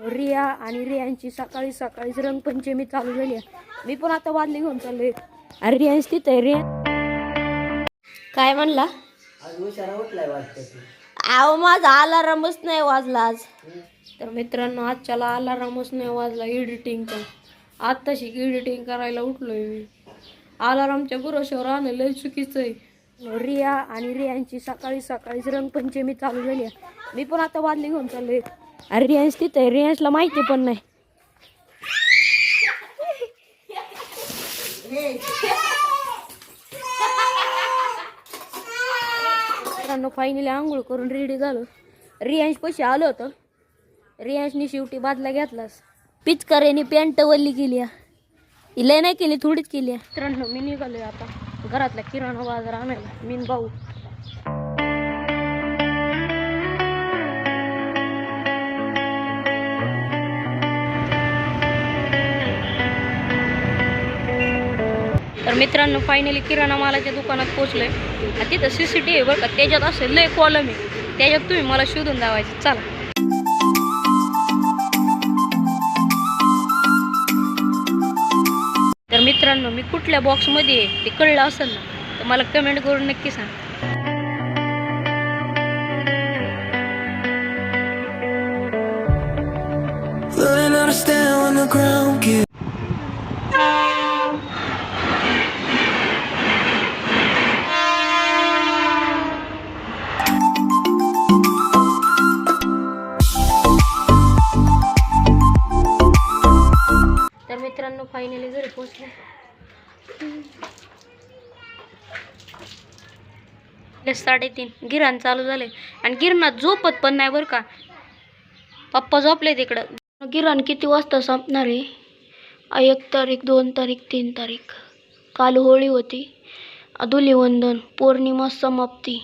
रिया आणि रियांची सकाळी सकाळीच रंगपंचमी चालू झाली आहे. मी पण आता वाजली घेऊन चाललोय. अरे रियांश तिथं आहे. रिया काय म्हणला? अहो माझा अलारामच नाही वाजला आज. तर मित्रांनो आजच्याला अलारामच नाही वाजला एडिटिंगचा. आत्ताशी एडिटिंग करायला उठलोय मी. अलारामच्या भरोश्यावर आणलं लय चुकीचं आहे. रिया आणि रियांची सकाळी सकाळीच रंगपंचमी चालू झाली आहे. मी पण आता वाजली घेऊन चाललोय. अरे रियांश तिथं आहे. रियांशला माहिती पण नाही. मित्रांनो फायनली आंघोळ करून रेडी झालो. रियांश पैसे आलं होतं. रियांशनी शेवटी बादला घेतलास. पिचकाऱ्याने पॅन्ट वल्ली केली. लय नाही केली, थोडीच केली. मित्रांनो मी निघालोय आता घरातला किराणा बाजार आणायला. मीन भाऊ तर मित्रांनो फायनली किराणा मालाच्या दुकानात पोहोचलोय. तिथं CCTV बरं का, त्याच्यात असेल लय कॉलम आहे. त्याच्यात तुम्ही मला शोधून दावायचं. चला तर मित्रांनो मी कुठल्या बॉक्समध्ये आहे ते कळलं असेल ना तर मला कमेंट करून नक्की सांग. तर मित्रांनो फायनली घरी पोहोचले. 3:30 गिरण चालू झाले आणि गिरणात झोपत पण नाही बरं का. पप्पा झोपले तिकडं. गिरण किती वाजता संपणार आहे? 1 तारीख, 2 तारीख, 3 तारीख. काल होळी होती. धुलीवंदन, पौर्णिमा समाप्ती.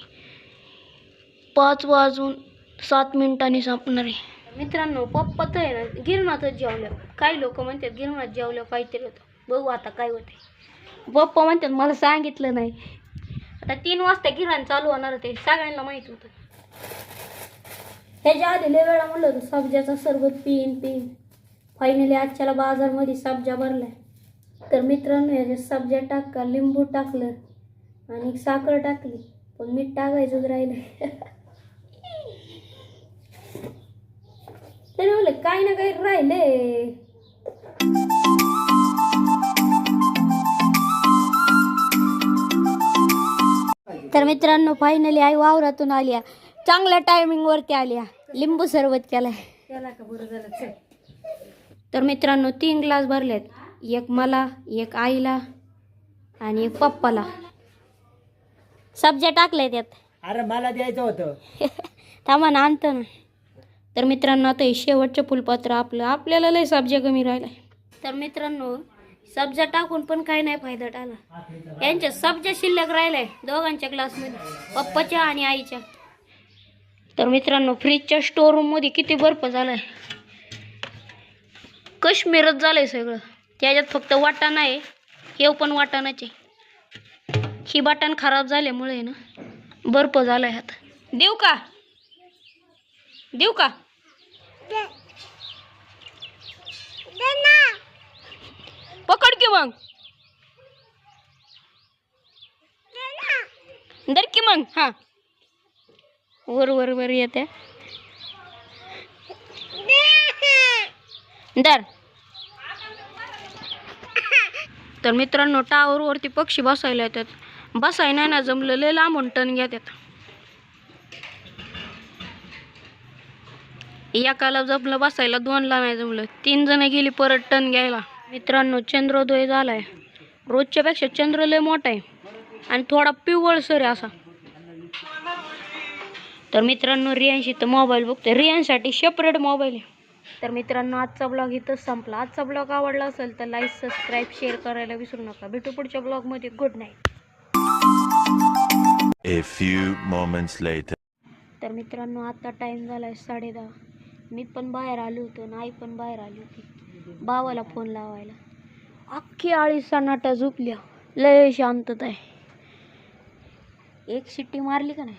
5:07 संपणार आहे. मित्रांनो पप्पा तर आहे ना गिरणातच जेवल्या. काही लोक म्हणतात गिरणात जेवल्या काहीतरी होतं. बघू आता काय होते. पप्पा म्हणतात मला सांगितलं नाही. आता 3 वाजता गिरण चालू होणार ते सगळ्यांना माहित होतं. ह्याच्या आधी लय वेळा म्हणलं होतं सब्जाचा सरबत पिन. फायनली आजच्याला बाजारमध्ये सब्जा भरलाय. तर मित्रांनो याच्यात सब्जा टाका, लिंबू टाकलं आणि साखर टाकली. पण मीठ टाकायचंच राहिलं. तरी म्हणलं काही ना काही राहिले. तर मित्रांनो फायनली आई वावरातून आल्या. चांगल्या टायमिंग वरती आल्या. लिंबू सरबत केलाय. तर मित्रांनो 3 ग्लास भरलेत. एक मला, एक आईला आणि एक पप्पाला. सब्जा टाकलाय त्यात. अरे मला द्यायचं होतं. थांबा ना आणतो ना. तर मित्रांनो आता हे शेवटचं फुलपत्र आपल्याला लय सब्जा कमी राहिलाय. तर मित्रांनो सब्जा टाकून पण काय नाही फायदा टाळला. यांच्या सब्जा शिल्लक राहिलाय दोघांच्या ग्लासमध्ये, पप्पाच्या आणि आईच्या. तर मित्रांनो फ्रीजच्या स्टोर रूम मध्ये किती बर्फ झालाय. काश्मीरच झालंय सगळं. त्याच्यात फक्त वाटाणा आहे. हे पण वाटाणाचे. ही वाटाण खराब झाल्यामुळे ना बर्फ झालाय. हात देऊ का? पकड की मग. दर की मग. हा वर येते. दर. तर मित्रांनो टावर वरती पक्षी बसायला येतात. बसाय नाही ना जमलं लय लांबून टन घेतात. एकाला जमलं बसायला, 2ला नाही जमलं. 3 जण गेली परत टन घ्यायला. मित्रांनो चंद्रोदय झालाय. रोजच्या पेक्षा चंद्र लय मोठा आहे आणि थोडा पिवळसर आहे असा. तर मित्रांनो रियांशी तर मोबाईल बघतोय. रियांसाठी सेपरेट मोबाईल आहे. तर मित्रांनो आजचा ब्लॉग इथंच संपला. आजचा ब्लॉग आवडला असेल तर लाईक, सबस्क्राईब, शेअर करायला विसरू नका. भेटू पुढच्या ब्लॉगमध्ये. Good night. A few moments later. तर मित्रांनो आता टाइम झालाय 10:30. मी पण बाहेर आलो होतो आणि आई पण बाहेर आली होती भावाला फोन लावायला. अख्खी आळी सन्नाटा झोपल्या. लय शांतता आहे. एक शिट्टी मारली का नाही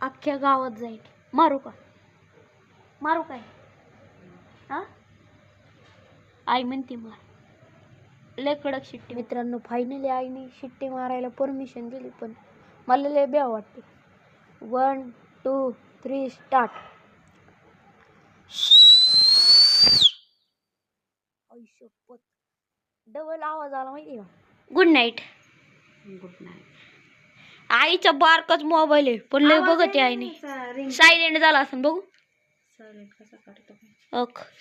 अख्ख्या गावात जाईल. मारू काय? हा आई म्हणते मला लय कडक शिट्टी. मित्रांनो फायनली आईने शिट्टी मारायला परमिशन दिली, पण मला लय ब्याव वाटते. 1 2 3 स्टार्ट. डबल आवाज आला माहिती का. Good night. Good night. आईचा बारकाच मोबाईल आहे, पण लय बघत आहे आईने. सायलेंट झाला असं बघू.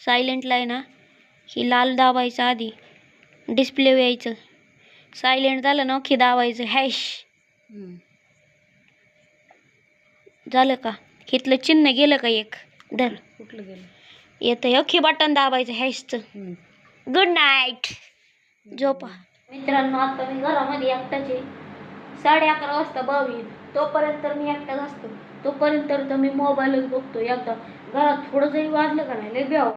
सायलेंटला आहे ना, ही लाल दाबायचं आधी, डिस्प्ले यायचं. सायलेंट झालं ना की दाबायचं हॅश. झालं का. इथलं चिन्ह गेलं का एक धर. कुठलं गेलं येतं अख्खी बटन दाबायचं हॅशचं. Good night. झोपा. मित्रांनो आता मी घरामध्ये एकटाचे 11:30 वाजता 22. तोपर्यंत मी एकटाच असतो. तोपर्यंत तर मी मोबाईलच बघतो. एकदा घरात थोडं जरी वाजलं का नाही लय ब्याव.